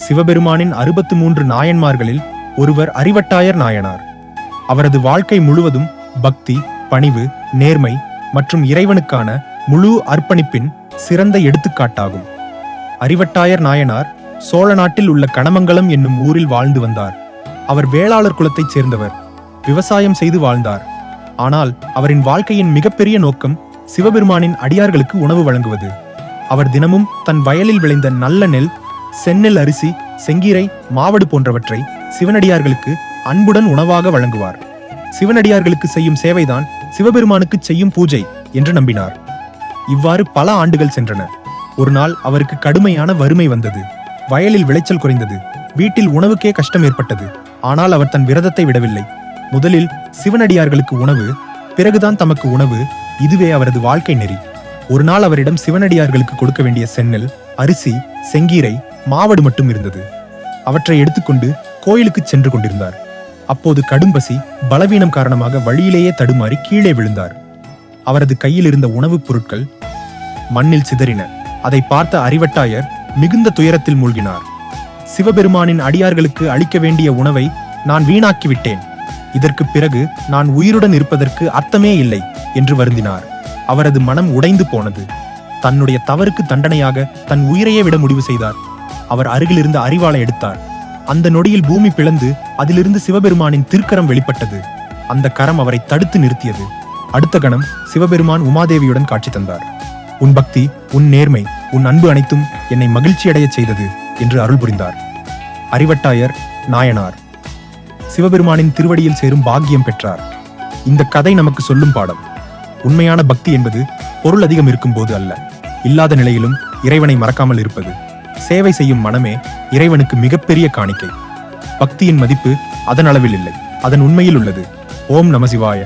சிவபெருமானின் 63 நாயன்மார்களில் ஒருவர் அறிவட்டாயர் நாயனார். அவரது வாழ்க்கை முழுவதும் பக்தி, பணிவு, நேர்மை மற்றும் இறைவனுக்கான முழு அர்ப்பணிப்பின் சிறந்த எடுத்துக்காட்டாகும். அறிவட்டாயர் நாயனார் சோழ நாட்டில் உள்ள கணமங்கலம் என்னும் ஊரில் வாழ்ந்து வந்தார். அவர் வேளாளர் குலத்தைச் சேர்ந்தவர். விவசாயம் செய்து வாழ்ந்தார். ஆனால் அவரின் வாழ்க்கையின் மிகப்பெரிய நோக்கம் சிவபெருமானின் அடியார்களுக்கு உணவு வழங்குவது. அவர் தினமும் தன் வயலில் விளைந்த நல்ல நெல், செந்நெல் அரிசி, செங்கீரை, மாவடு போன்றவற்றை சிவனடியார்களுக்கு அன்புடன் உணவாக வழங்குவார். சிவனடியார்களுக்கு செய்யும் சேவைதான் சிவபெருமானுக்கு செய்யும் பூஜை என்று நம்பினார். இவ்வாறு பல ஆண்டுகள் சென்றன. ஒரு நாள் அவருக்கு கடுமையான வறுமை வந்தது. வயலில் விளைச்சல் குறைந்தது. வீட்டில் உணவுக்கே கஷ்டம் ஏற்பட்டது. ஆனால் அவர் தன் விரதத்தை விடவில்லை. முதலில் சிவனடியார்களுக்கு உணவு, பிறகுதான் தமக்கு உணவு. இதுவே அவரது வாழ்க்கை நெறி. ஒரு நாள் அவரிடம் சிவனடியார்களுக்கு கொடுக்க வேண்டிய செந்நெல், அரிசி, செங்கீரை, மாவடு மட்டும் இருந்தது. அவற்றை எடுத்துக்கொண்டு கோயிலுக்கு சென்று கொண்டிருந்தார். அப்போது கடும்பசி, பலவீனம் காரணமாக வழியிலேயே தடுமாறி கீழே விழுந்தார். அவரது கையில் இருந்த உணவுப் பொருட்கள் மண்ணில் சிதறின. அதை பார்த்த அறிவட்டாயர் மிகுந்த துயரத்தில் மூழ்கினார். சிவபெருமானின் அடியார்களுக்கு அளிக்க வேண்டிய உணவை நான் வீணாக்கிவிட்டேன். இதற்கு பிறகு நான் உயிருடன் இருப்பதற்கு அர்த்தமே இல்லை என்று வருந்தினார். அவரது மனம் உடைந்து போனது. தன்னுடைய தவறுக்கு தண்டனையாக தன் உயிரையே விட முடிவு செய்தார். அவர் அருகிலிருந்த அரிவாளை எடுத்தார். அந்த நொடியில் பூமி பிளந்து அதிலிருந்து சிவபெருமானின் திருக்கரம் வெளிப்பட்டது. அந்த கரம் அவரை தடுத்து நிறுத்தியது. அடுத்த கணம் சிவபெருமான் உமாதேவியுடன் காட்சி தந்தார். உன் பக்தி, உன் நேர்மை, உன் அன்பு அனைத்தும் என்னை மகிழ்ச்சியடையச் செய்தது என்று அருள் புரிந்தார். அறிவட்டாயர் நாயனார் சிவபெருமானின் திருவடியில் சேரும் பாக்கியம் பெற்றார். இந்த கதை நமக்கு சொல்லும் பாடம், உண்மையான பக்தி என்பது பொருள் அதிகம் இருக்கும் போது அல்ல, இல்லாத நிலையிலும் இறைவனை மறக்காமல் இருப்பது. சேவை செய்யும் மனமே இறைவனுக்கு மிகப்பெரிய காணிக்கை. பக்தியின் மதிப்பு அதன் அளவில் இல்லை, அதன் உண்மையில் உள்ளது. ஓம் நம சிவாய.